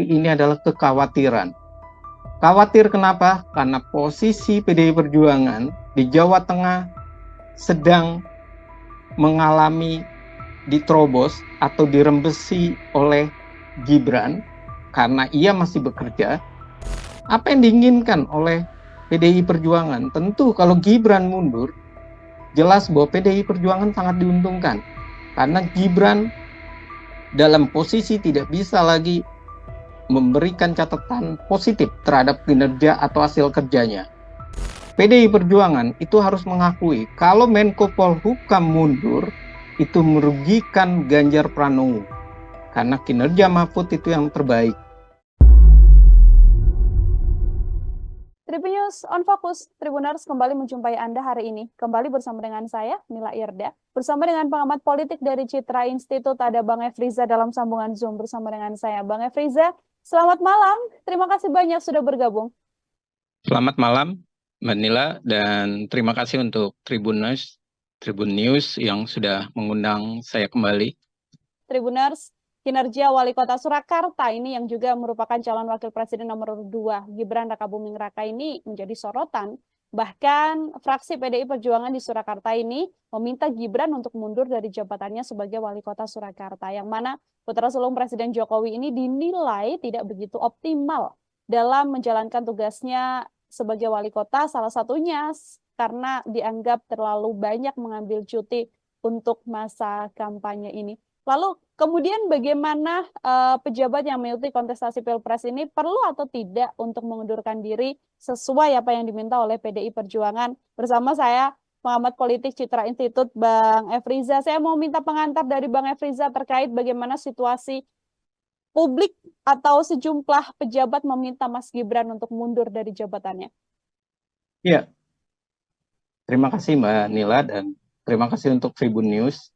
ini adalah kekhawatiran. Khawatir kenapa? Karena posisi PDI Perjuangan di Jawa Tengah sedang mengalami diterobos atau dirembesi oleh Gibran karena ia masih bekerja. Apa yang diinginkan oleh PDI Perjuangan? Tentu kalau Gibran mundur, jelas bahwa PDI Perjuangan sangat diuntungkan karena Gibran dalam posisi tidak bisa lagi memberikan catatan positif terhadap kinerja atau hasil kerjanya. PDI Perjuangan itu harus mengakui kalau Menko Polhukam mundur itu merugikan Ganjar Pranowo karena kinerja Mahfud itu yang terbaik. Tribunnews on Focus, Tribuners kembali menjumpai Anda hari ini. Kembali bersama dengan saya, Mila Irda. Bersama dengan pengamat politik dari Citra Institute, ada Bang Efriza dalam sambungan Zoom bersama dengan saya. Bang Efriza, selamat malam. Terima kasih banyak sudah bergabung. Selamat malam, Mbak Nila, dan terima kasih untuk Tribun News yang sudah mengundang saya kembali. Tribuners, kinerja Wali Kota Surakarta ini yang juga merupakan calon Wakil Presiden nomor 2, Gibran Rakabuming Raka ini menjadi sorotan. Bahkan fraksi PDI Perjuangan di Surakarta ini meminta Gibran untuk mundur dari jabatannya sebagai Wali Kota Surakarta, yang mana putra sulung Presiden Jokowi ini dinilai tidak begitu optimal dalam menjalankan tugasnya sebagai wali kota, salah satunya karena dianggap terlalu banyak mengambil cuti untuk masa kampanye ini. Lalu kemudian bagaimana pejabat yang mengikuti kontestasi Pilpres ini perlu atau tidak untuk mengundurkan diri sesuai apa yang diminta oleh PDI Perjuangan? Bersama saya pengamat politik Citra Institute, Bang Efriza. Saya mau minta pengantar dari Bang Efriza terkait bagaimana situasi publik atau sejumlah pejabat meminta Mas Gibran untuk mundur dari jabatannya. Ya, terima kasih Mbak Nila dan terima kasih untuk Tribun News.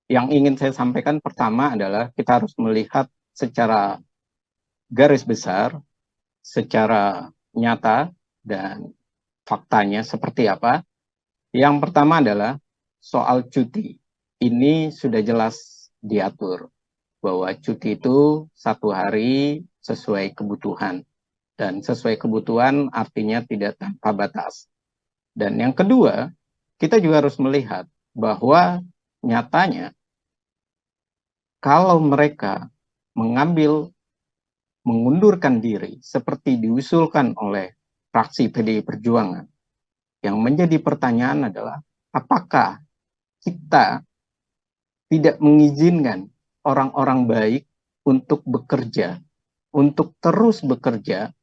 Yang ingin saya sampaikan pertama adalah kita harus melihat secara garis besar, secara nyata dan faktanya seperti apa. Yang pertama adalah soal cuti. Ini sudah jelas diatur bahwa cuti itu 1 hari sesuai kebutuhan. Dan sesuai kebutuhan artinya tidak tanpa batas. Dan yang kedua, kita juga harus melihat bahwa nyatanya kalau mereka mengundurkan diri seperti diusulkan oleh fraksi PDI Perjuangan, yang menjadi pertanyaan adalah apakah kita tidak mengizinkan orang-orang baik untuk bekerja, untuk terus bekerja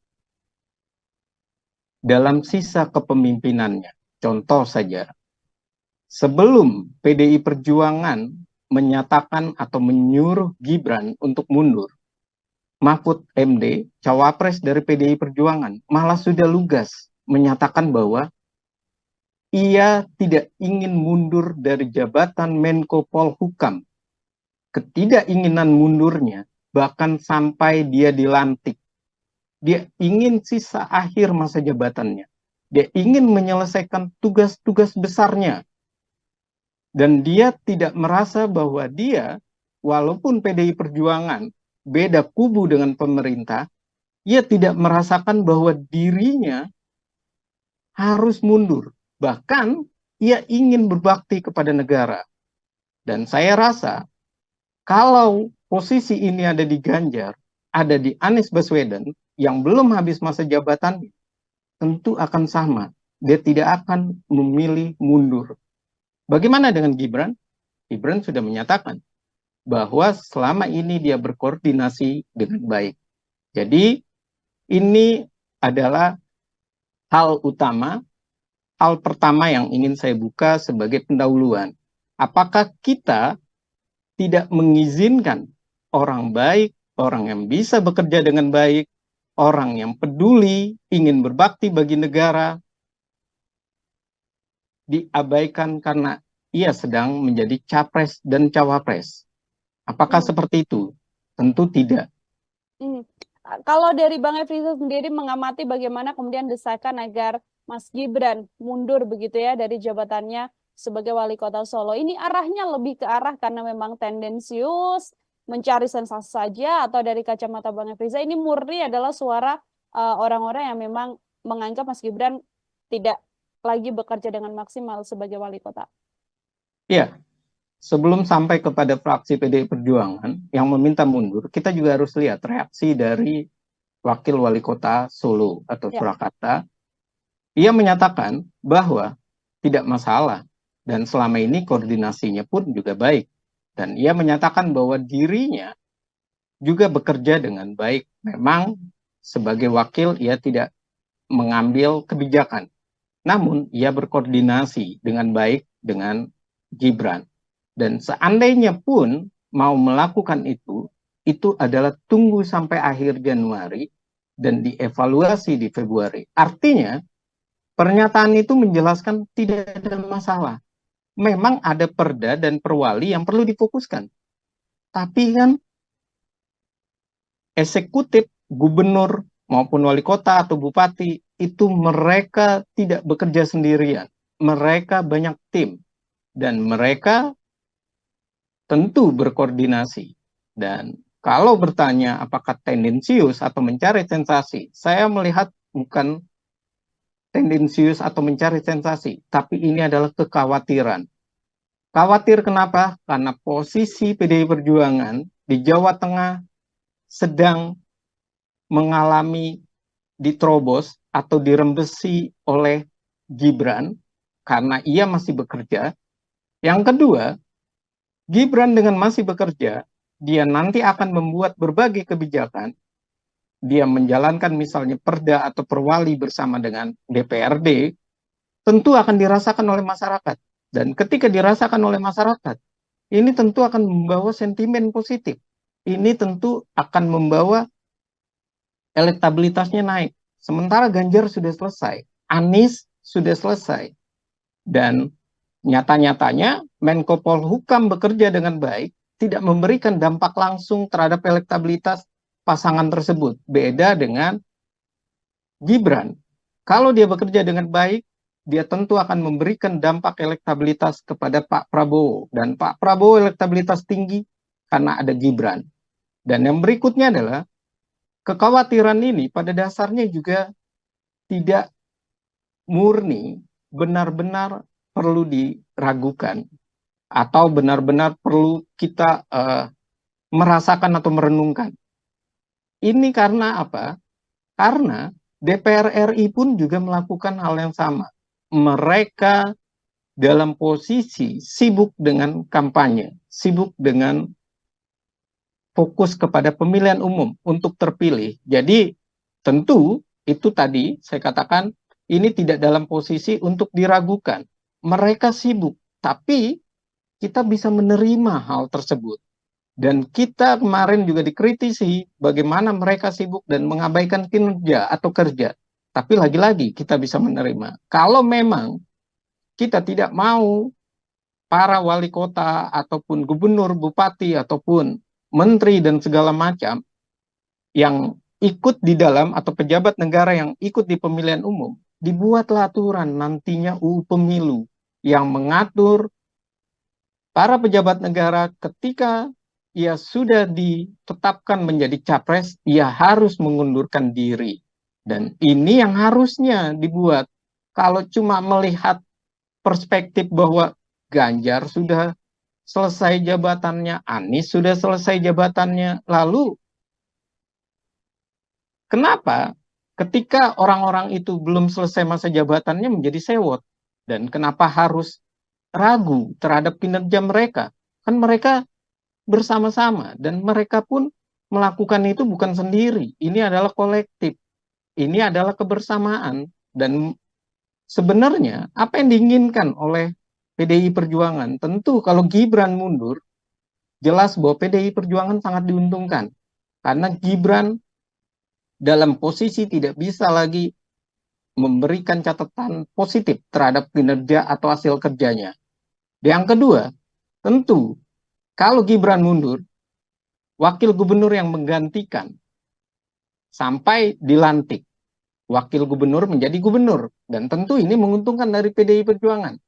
dalam sisa kepemimpinannya. Contoh saja, sebelum PDI Perjuangan menyatakan atau menyuruh Gibran untuk mundur, Mahfud MD, cawapres dari PDI Perjuangan, malah sudah lugas menyatakan bahwa ia tidak ingin mundur dari jabatan Menko Polhukam. Ketidakinginan mundurnya bahkan sampai dia dilantik. Dia ingin sisa akhir masa jabatannya. Dia ingin menyelesaikan tugas-tugas besarnya. Dan dia tidak merasa bahwa dia, walaupun PDI Perjuangan beda kubu dengan pemerintah, ia tidak merasakan bahwa dirinya harus mundur. Bahkan ia ingin berbakti kepada negara. Dan saya rasa kalau posisi ini ada di Ganjar, ada di Anies Baswedan yang belum habis masa jabatan, tentu akan sama. Dia tidak akan memilih mundur. Bagaimana dengan Gibran? Gibran sudah menyatakan bahwa selama ini dia berkoordinasi dengan baik. Jadi ini adalah hal utama, hal pertama yang ingin saya buka sebagai pendahuluan. Apakah kita tidak mengizinkan orang baik, orang yang bisa bekerja dengan baik, orang yang peduli, ingin berbakti bagi negara, diabaikan karena ia sedang menjadi capres dan cawapres? Apakah seperti itu? Tentu tidak. Kalau dari Bang Efriza sendiri mengamati bagaimana kemudian desakan agar Mas Gibran mundur begitu ya dari jabatannya sebagai wali kota Solo, ini arahnya lebih ke arah karena memang tendensius mencari sensasi saja, atau dari kacamata Bang Efriza ini murni adalah suara orang-orang yang memang menganggap Mas Gibran tidak lagi bekerja dengan maksimal sebagai wali kota? Ya, sebelum sampai kepada fraksi PDI Perjuangan yang meminta mundur, kita juga harus lihat reaksi dari Wakil Wali Kota Solo atau Ya. Surakarta. Ia menyatakan bahwa tidak masalah dan selama ini koordinasinya pun juga baik. Dan ia menyatakan bahwa dirinya juga bekerja dengan baik. Memang sebagai wakil ia tidak mengambil kebijakan, namun ia berkoordinasi dengan baik dengan Gibran. Dan seandainya pun mau melakukan itu adalah tunggu sampai akhir Januari dan dievaluasi di Februari. Artinya, pernyataan itu menjelaskan tidak ada masalah. Memang ada perda dan perwali yang perlu difokuskan. Tapi kan eksekutif, gubernur maupun wali kota atau bupati itu mereka tidak bekerja sendirian. Mereka banyak tim dan mereka tentu berkoordinasi. Dan kalau bertanya apakah tendensius atau mencari sensasi, saya melihat bukan tendensius atau mencari sensasi, tapi ini adalah kekhawatiran. Khawatir kenapa? Karena posisi PDI Perjuangan di Jawa Tengah sedang mengalami diterobos atau dirembesi oleh Gibran karena ia masih bekerja. Yang kedua, Gibran dengan masih bekerja, dia nanti akan membuat berbagai kebijakan. Dia menjalankan misalnya perda atau perwali bersama dengan DPRD, tentu akan dirasakan oleh masyarakat. Dan ketika dirasakan oleh masyarakat, ini tentu akan membawa sentimen positif. Ini tentu akan membawa elektabilitasnya naik. Sementara Ganjar sudah selesai, Anies sudah selesai. Dan nyata-nyatanya Menko Polhukam bekerja dengan baik, tidak memberikan dampak langsung terhadap elektabilitas pasangan tersebut. Beda dengan Gibran. Kalau dia bekerja dengan baik, dia tentu akan memberikan dampak elektabilitas kepada Pak Prabowo. Dan Pak Prabowo elektabilitas tinggi karena ada Gibran. Dan yang berikutnya adalah kekhawatiran ini pada dasarnya juga tidak murni benar-benar perlu diragukan atau benar-benar perlu kita merasakan atau merenungkan. Ini karena apa? Karena DPR RI pun juga melakukan hal yang sama. Mereka dalam posisi sibuk dengan kampanye, sibuk dengan fokus kepada pemilihan umum untuk terpilih. Jadi tentu itu tadi saya katakan ini tidak dalam posisi untuk diragukan. Mereka sibuk, tapi kita bisa menerima hal tersebut. Dan kita kemarin juga dikritisi bagaimana mereka sibuk dan mengabaikan kinerja atau kerja. Tapi lagi-lagi kita bisa menerima. Kalau memang kita tidak mau para wali kota ataupun gubernur, bupati ataupun menteri dan segala macam yang ikut di dalam atau pejabat negara yang ikut di pemilihan umum, dibuatlah aturan nantinya UU Pemilu yang mengatur para pejabat negara ketika ia sudah ditetapkan menjadi capres, ia harus mengundurkan diri. Dan ini yang harusnya dibuat. Kalau cuma melihat perspektif bahwa Ganjar sudah selesai jabatannya, Anies sudah selesai jabatannya, lalu kenapa ketika orang-orang itu belum selesai masa jabatannya menjadi sewot? Dan kenapa harus ragu terhadap kinerja mereka? Kan mereka bersama-sama dan mereka pun melakukan itu bukan sendiri. Ini adalah kolektif. Ini adalah kebersamaan dan sebenarnya apa yang diinginkan oleh PDI Perjuangan? Tentu kalau Gibran mundur, jelas bahwa PDI Perjuangan sangat diuntungkan karena Gibran dalam posisi tidak bisa lagi memberikan catatan positif terhadap kinerja atau hasil kerjanya. Yang kedua, tentu kalau Gibran mundur, wakil gubernur yang menggantikan sampai dilantik, wakil gubernur menjadi gubernur. Dan tentu ini menguntungkan dari PDI Perjuangan.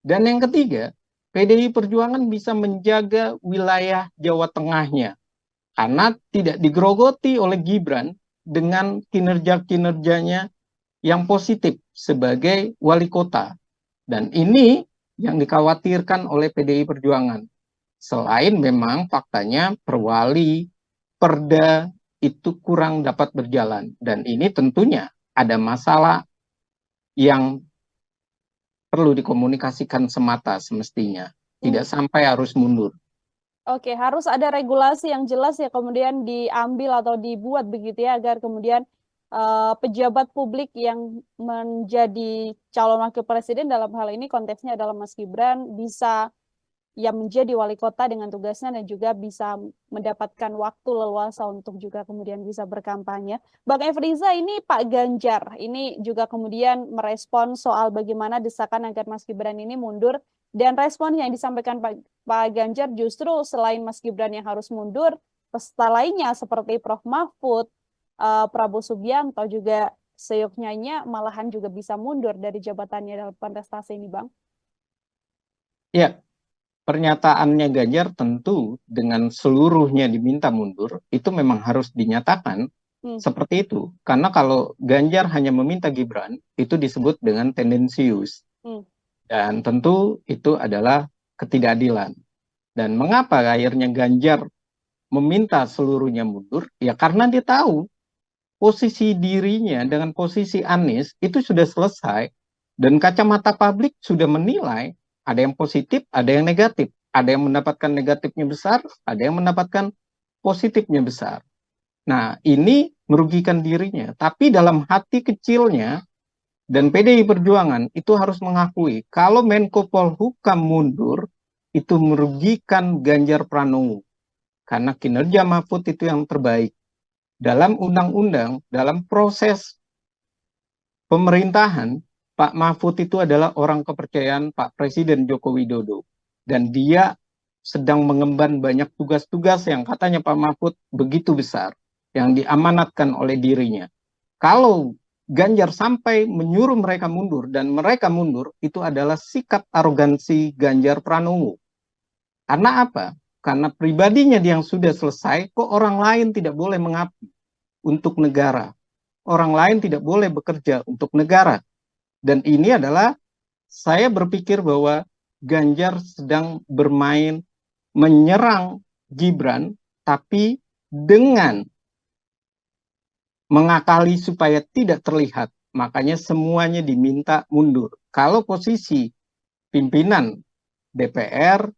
Dan yang ketiga, PDI Perjuangan bisa menjaga wilayah Jawa Tengahnya. karena tidak digerogoti oleh Gibran dengan kinerja-kinerjanya yang positif sebagai wali kota. Dan ini yang dikhawatirkan oleh PDI Perjuangan. Selain memang faktanya perwali, perda itu kurang dapat berjalan. Dan ini tentunya ada masalah yang perlu dikomunikasikan semata semestinya. Tidak sampai harus mundur. Oke, harus ada regulasi yang jelas ya kemudian diambil atau dibuat begitu ya agar kemudian pejabat publik yang menjadi calon wakil presiden dalam hal ini konteksnya adalah Mas Gibran bisa ya menjadi wali kota dengan tugasnya dan juga bisa mendapatkan waktu leluasa untuk juga kemudian bisa berkampanye. Bang Efriza, ini Pak Ganjar ini juga kemudian merespon soal bagaimana desakan agar Mas Gibran ini mundur dan respon yang disampaikan Pak Ganjar justru selain Mas Gibran yang harus mundur, peserta lainnya seperti Prof. Mahfud, Prabowo Subianto juga seyoknya malahan juga bisa mundur dari jabatannya dalam kontestasi ini, Bang. Ya, pernyataannya Ganjar tentu dengan seluruhnya diminta mundur, itu memang harus dinyatakan seperti itu. Karena kalau Ganjar hanya meminta Gibran, itu disebut dengan tendensius. Dan tentu itu adalah ketidakadilan. Dan mengapa akhirnya Ganjar meminta seluruhnya mundur? Ya karena dia tahu posisi dirinya dengan posisi Anies itu sudah selesai. Dan kacamata publik sudah menilai ada yang positif, ada yang negatif. Ada yang mendapatkan negatifnya besar, ada yang mendapatkan positifnya besar. Nah, ini merugikan dirinya. Tapi dalam hati kecilnya, dan PDI Perjuangan itu harus mengakui, kalau Menko Polhukam mundur, itu merugikan Ganjar Pranowo. Karena kinerja Mahfud itu yang terbaik. Dalam undang-undang, dalam proses pemerintahan, Pak Mahfud itu adalah orang kepercayaan Pak Presiden Joko Widodo. Dan dia sedang mengemban banyak tugas-tugas yang katanya Pak Mahfud begitu besar, yang diamanatkan oleh dirinya. Kalau Ganjar sampai menyuruh mereka mundur, dan mereka mundur, itu adalah sikap arogansi Ganjar Pranowo. Karena apa? Karena pribadinya yang sudah selesai, kok orang lain tidak boleh mengabdi untuk negara. Orang lain tidak boleh bekerja untuk negara. Dan ini adalah, saya berpikir bahwa Ganjar sedang bermain menyerang Gibran, tapi dengan mengakali supaya tidak terlihat. Makanya semuanya diminta mundur. Kalau posisi pimpinan DPR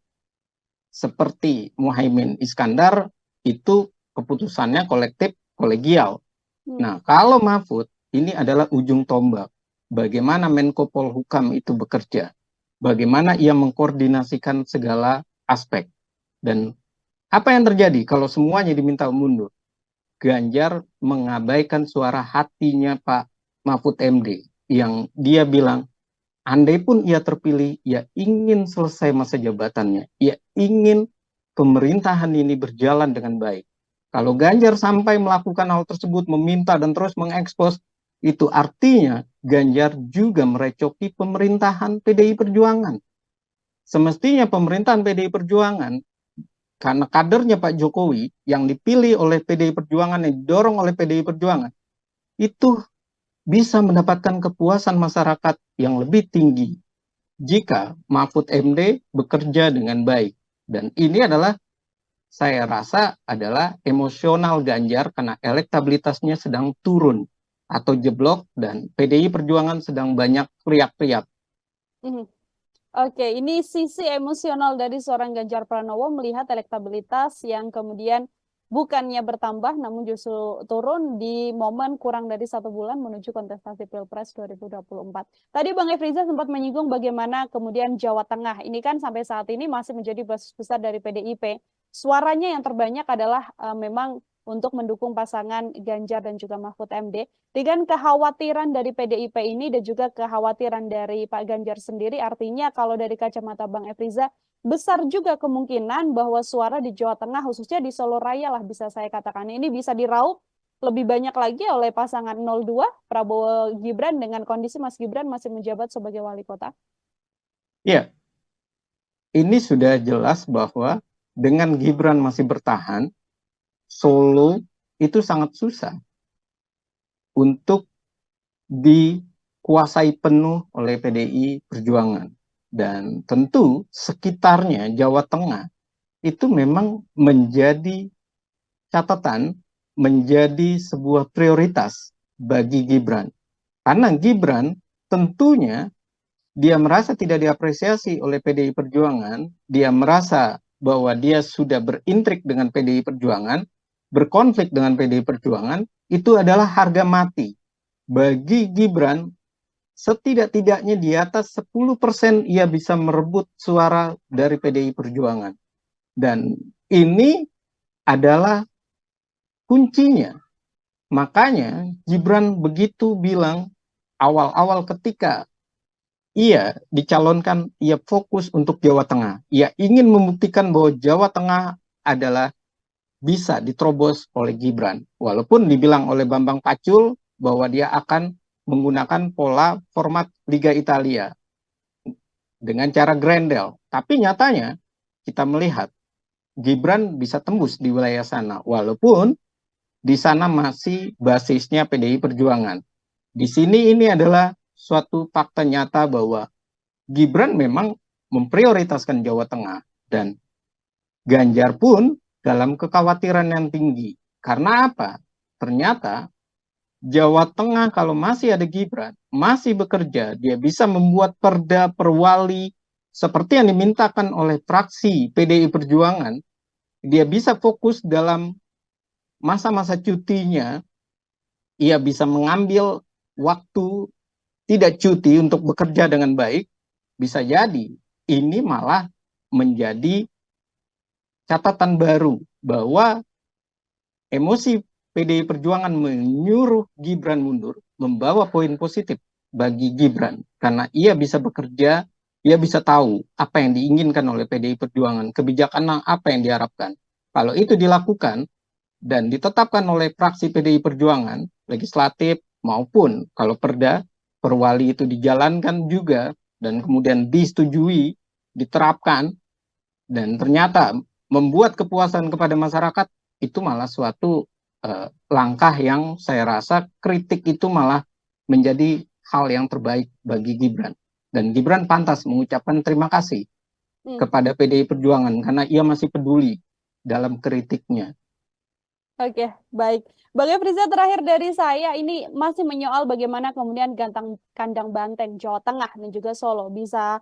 seperti Muhaimin Iskandar, itu keputusannya kolektif, kolegial. Nah, kalau Mahfud, ini adalah ujung tombak. Bagaimana Menko Polhukam itu bekerja. Bagaimana ia mengkoordinasikan segala aspek. Dan apa yang terjadi kalau semuanya diminta mundur? Ganjar mengabaikan suara hatinya Pak Mahfud MD. Yang dia bilang, andai pun ia terpilih, ia ingin selesai masa jabatannya. Ia ingin pemerintahan ini berjalan dengan baik. Kalau Ganjar sampai melakukan hal tersebut, meminta dan terus mengekspos, itu artinya Ganjar juga merecoki pemerintahan PDI Perjuangan. Semestinya pemerintahan PDI Perjuangan, karena kadernya Pak Jokowi yang dipilih oleh PDI Perjuangan, yang didorong oleh PDI Perjuangan, itu bisa mendapatkan kepuasan masyarakat yang lebih tinggi jika Mahfud MD bekerja dengan baik. Dan ini adalah, saya rasa adalah emosional Ganjar karena elektabilitasnya sedang turun atau jeblok dan PDI Perjuangan sedang banyak teriak-teriak. Oke, ini sisi emosional dari seorang Ganjar Pranowo melihat elektabilitas yang kemudian bukannya bertambah namun justru turun di momen kurang dari 1 bulan menuju kontestasi Pilpres 2024. Tadi Bang Efriza sempat menyinggung bagaimana kemudian Jawa Tengah ini kan sampai saat ini masih menjadi basis besar dari PDIP. Suaranya yang terbanyak adalah memang untuk mendukung pasangan Ganjar dan juga Mahfud MD. Dengan kekhawatiran dari PDIP ini dan juga kekhawatiran dari Pak Ganjar sendiri, artinya kalau dari kacamata Bang Efriza, besar juga kemungkinan bahwa suara di Jawa Tengah, khususnya di Solo Raya lah bisa saya katakan, ini bisa diraup lebih banyak lagi oleh pasangan 02, Prabowo Gibran, dengan kondisi Mas Gibran masih menjabat sebagai wali kota. Ya, ini sudah jelas bahwa dengan Gibran masih bertahan, Solo itu sangat susah untuk dikuasai penuh oleh PDI Perjuangan. Dan tentu sekitarnya Jawa Tengah itu memang menjadi catatan, menjadi sebuah prioritas bagi Gibran. Karena Gibran tentunya dia merasa tidak diapresiasi oleh PDI Perjuangan, dia merasa bahwa dia sudah berintrik dengan PDI Perjuangan, berkonflik dengan PDI Perjuangan, itu adalah harga mati. Bagi Gibran, setidak-tidaknya di atas 10% ia bisa merebut suara dari PDI Perjuangan. Dan ini adalah kuncinya. Makanya Gibran begitu bilang awal-awal ketika ia dicalonkan, ia fokus untuk Jawa Tengah. Ia ingin membuktikan bahwa Jawa Tengah adalah bisa diterobos oleh Gibran. Walaupun dibilang oleh Bambang Pacul bahwa dia akan menggunakan pola format Liga Italia dengan cara Grendel. Tapi nyatanya kita melihat Gibran bisa tembus di wilayah sana. Walaupun di sana masih basisnya PDI Perjuangan. Di sini ini adalah suatu fakta nyata bahwa Gibran memang memprioritaskan Jawa Tengah dan Ganjar pun dalam kekhawatiran yang tinggi. Karena apa? Ternyata Jawa Tengah kalau masih ada Gibran, masih bekerja, dia bisa membuat perda perwali seperti yang dimintakan oleh fraksi PDI Perjuangan, dia bisa fokus dalam masa-masa cutinya, ia bisa mengambil waktu tidak cuti untuk bekerja dengan baik, bisa jadi ini malah menjadi catatan baru bahwa emosi PDI Perjuangan menyuruh Gibran mundur membawa poin positif bagi Gibran karena ia bisa bekerja, ia bisa tahu apa yang diinginkan oleh PDI Perjuangan, kebijakan apa yang diharapkan. Kalau itu dilakukan dan ditetapkan oleh fraksi PDI Perjuangan, legislatif maupun kalau perda, perwali itu dijalankan juga dan kemudian disetujui, diterapkan, dan ternyata membuat kepuasan kepada masyarakat, itu malah suatu langkah yang saya rasa kritik itu malah menjadi hal yang terbaik bagi Gibran. Dan Gibran pantas mengucapkan terima kasih kepada PDI Perjuangan karena ia masih peduli dalam kritiknya. Oke, baik. Bang Efriza, terakhir dari saya, ini masih menyoal bagaimana kemudian kandang banteng Jawa Tengah dan juga Solo bisa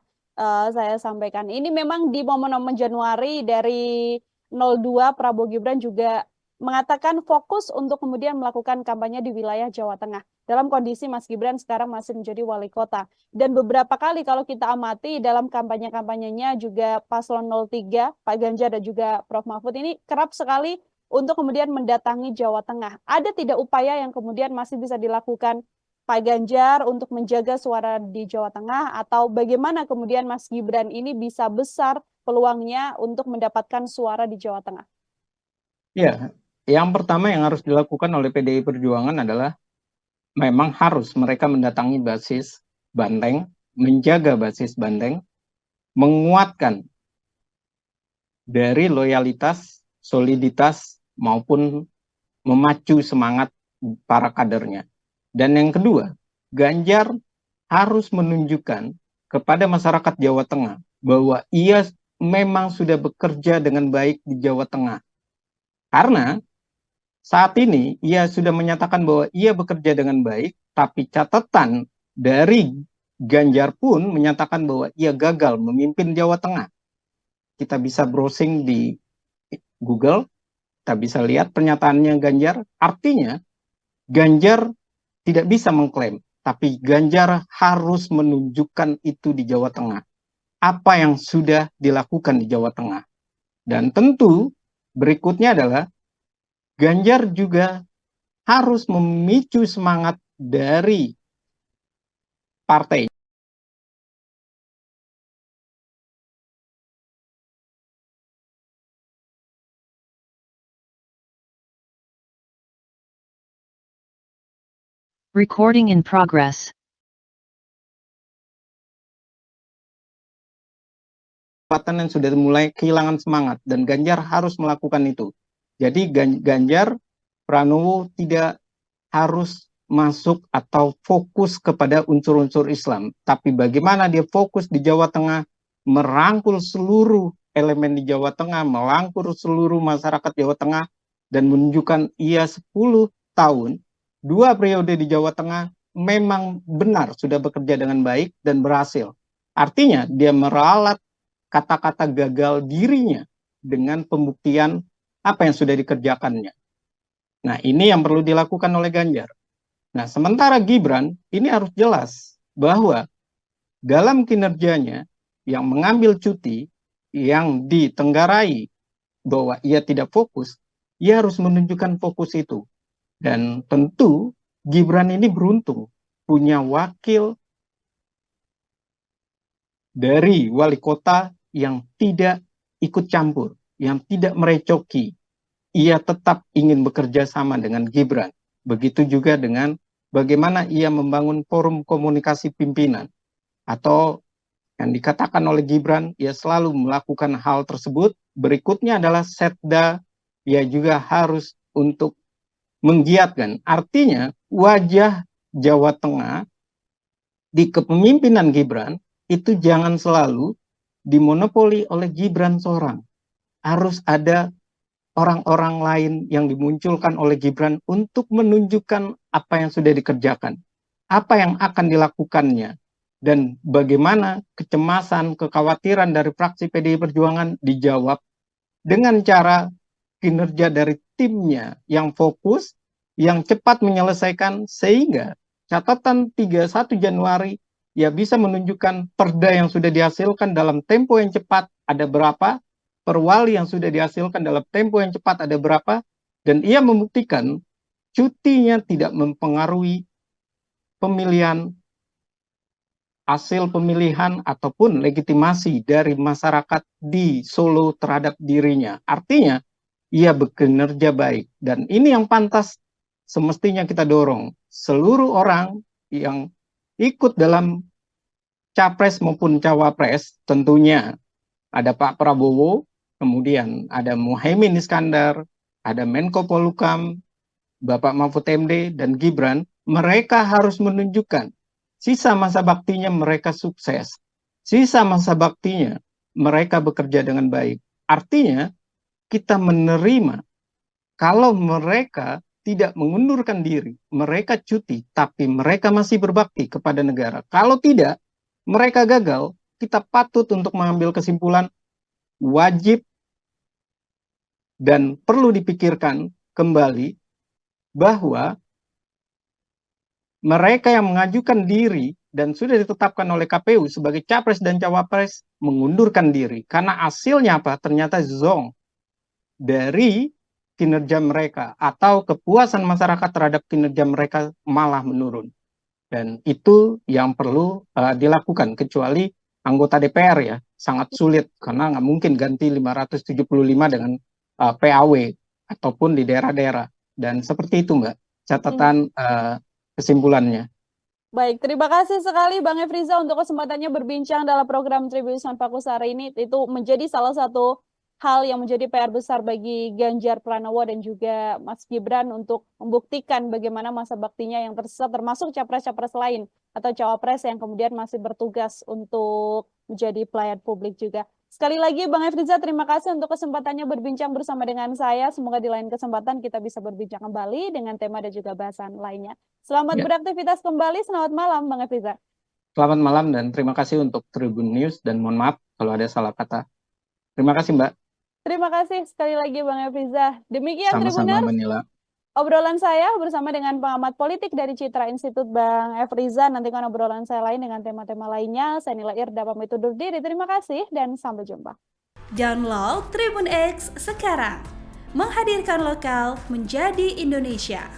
saya sampaikan. Ini memang di momen-momen Januari dari 02 Prabowo Gibran juga mengatakan fokus untuk kemudian melakukan kampanye di wilayah Jawa Tengah. Dalam kondisi Mas Gibran sekarang masih menjadi wali kota. Dan beberapa kali kalau kita amati dalam kampanye-kampanyenya juga paslon 03, Pak Ganjar dan juga Prof. Mahfud ini kerap sekali untuk kemudian mendatangi Jawa Tengah. Ada tidak upaya yang kemudian masih bisa dilakukan Pak Ganjar untuk menjaga suara di Jawa Tengah, atau bagaimana kemudian Mas Gibran ini bisa besar peluangnya untuk mendapatkan suara di Jawa Tengah? Ya, yang pertama yang harus dilakukan oleh PDI Perjuangan adalah memang harus mereka mendatangi basis banteng, menjaga basis banteng, menguatkan dari loyalitas, soliditas, maupun memacu semangat para kadernya. Dan yang kedua, Ganjar harus menunjukkan kepada masyarakat Jawa Tengah bahwa ia memang sudah bekerja dengan baik di Jawa Tengah. Karena saat ini ia sudah menyatakan bahwa ia bekerja dengan baik, tapi catatan dari Ganjar pun menyatakan bahwa ia gagal memimpin Jawa Tengah. Kita bisa browsing di Google, kita bisa lihat pernyataannya Ganjar. Artinya Ganjar tidak bisa mengklaim, tapi Ganjar harus menunjukkan itu di Jawa Tengah. Apa yang sudah dilakukan di Jawa Tengah. Dan tentu berikutnya adalah Ganjar juga harus memicu semangat dari partai. Recording in progress. Yang sudah mulai kehilangan semangat dan Ganjar harus melakukan itu. Jadi Ganjar Pranowo tidak harus masuk atau fokus kepada unsur-unsur Islam, tapi bagaimana dia fokus di Jawa Tengah, merangkul seluruh elemen di Jawa Tengah, merangkul seluruh masyarakat Jawa Tengah, dan menunjukkan ia 10 tahun, 2 periode di Jawa Tengah memang benar sudah bekerja dengan baik dan berhasil. Artinya dia meralat kata-kata gagal dirinya dengan pembuktian apa yang sudah dikerjakannya. Nah, ini yang perlu dilakukan oleh Ganjar. Nah, sementara Gibran ini harus jelas bahwa dalam kinerjanya yang mengambil cuti, yang ditenggarai bahwa ia tidak fokus, ia harus menunjukkan fokus itu. Dan tentu Gibran ini beruntung punya wakil dari wali kota yang tidak ikut campur, yang tidak merecoki. Ia tetap ingin bekerja sama dengan Gibran. Begitu juga dengan bagaimana ia membangun forum komunikasi pimpinan. Atau yang dikatakan oleh Gibran, ia selalu melakukan hal tersebut. Berikutnya adalah setda, ia juga harus untuk menggiatkan. Artinya wajah Jawa Tengah di kepemimpinan Gibran itu jangan selalu dimonopoli oleh Gibran seorang. Harus ada orang-orang lain yang dimunculkan oleh Gibran untuk menunjukkan apa yang sudah dikerjakan, apa yang akan dilakukannya, dan bagaimana kecemasan, kekhawatiran dari fraksi PDI Perjuangan dijawab dengan cara kinerja dari timnya yang fokus, yang cepat menyelesaikan, sehingga catatan 31 Januari ya bisa menunjukkan perda yang sudah dihasilkan dalam tempo yang cepat ada berapa, perwali yang sudah dihasilkan dalam tempo yang cepat ada berapa, dan ia membuktikan cutinya tidak mempengaruhi pemilihan, hasil pemilihan ataupun legitimasi dari masyarakat di Solo terhadap dirinya. Artinya ia bekerja baik, dan ini yang pantas semestinya kita dorong. Seluruh orang yang ikut dalam capres maupun cawapres, tentunya ada Pak Prabowo, kemudian ada Muhaimin Iskandar, ada Menko Polhukam, Bapak Mahfud MD, dan Gibran. Mereka harus menunjukkan sisa masa baktinya mereka sukses. Sisa masa baktinya mereka bekerja dengan baik. Artinya kita menerima kalau mereka tidak mengundurkan diri, mereka cuti, tapi mereka masih berbakti kepada negara. Kalau tidak, mereka gagal, kita patut untuk mengambil kesimpulan wajib dan perlu dipikirkan kembali bahwa mereka yang mengajukan diri dan sudah ditetapkan oleh KPU sebagai capres dan cawapres mengundurkan diri. Karena hasilnya apa? Ternyata zong dari kinerja mereka atau kepuasan masyarakat terhadap kinerja mereka malah menurun. Dan itu yang perlu dilakukan, kecuali anggota DPR ya, sangat sulit karena nggak mungkin ganti 575 dengan PAW ataupun di daerah-daerah. Dan seperti itu Mbak, catatan kesimpulannya. Baik, terima kasih sekali Bang Efriza untuk kesempatannya berbincang dalam program Tribun Fokus hari ini. Itu menjadi salah satu hal yang menjadi PR besar bagi Ganjar Pranowo dan juga Mas Gibran untuk membuktikan bagaimana masa baktinya yang tersisa, termasuk capres-capres lain atau cawapres yang kemudian masih bertugas untuk menjadi pelayan publik juga. Sekali lagi Bang Efriza, terima kasih untuk kesempatannya berbincang bersama dengan saya. Semoga di lain kesempatan kita bisa berbincang kembali dengan tema dan juga bahasan lainnya. Selamat beraktivitas kembali. Selamat malam Bang Efriza. Selamat malam dan terima kasih untuk Tribun News, dan mohon maaf kalau ada salah kata. Terima kasih Mbak. Terima kasih sekali lagi Bang Efriza. Demikian Sama-sama, Tribuners, obrolan saya bersama dengan pengamat politik dari Citra Institute Bang Efriza. Nantikan obrolan saya lain dengan tema-tema lainnya. Saya Nila Irda pamit undur diri. Terima kasih dan sampai jumpa. Download Tribun X sekarang. Menghadirkan lokal menjadi Indonesia.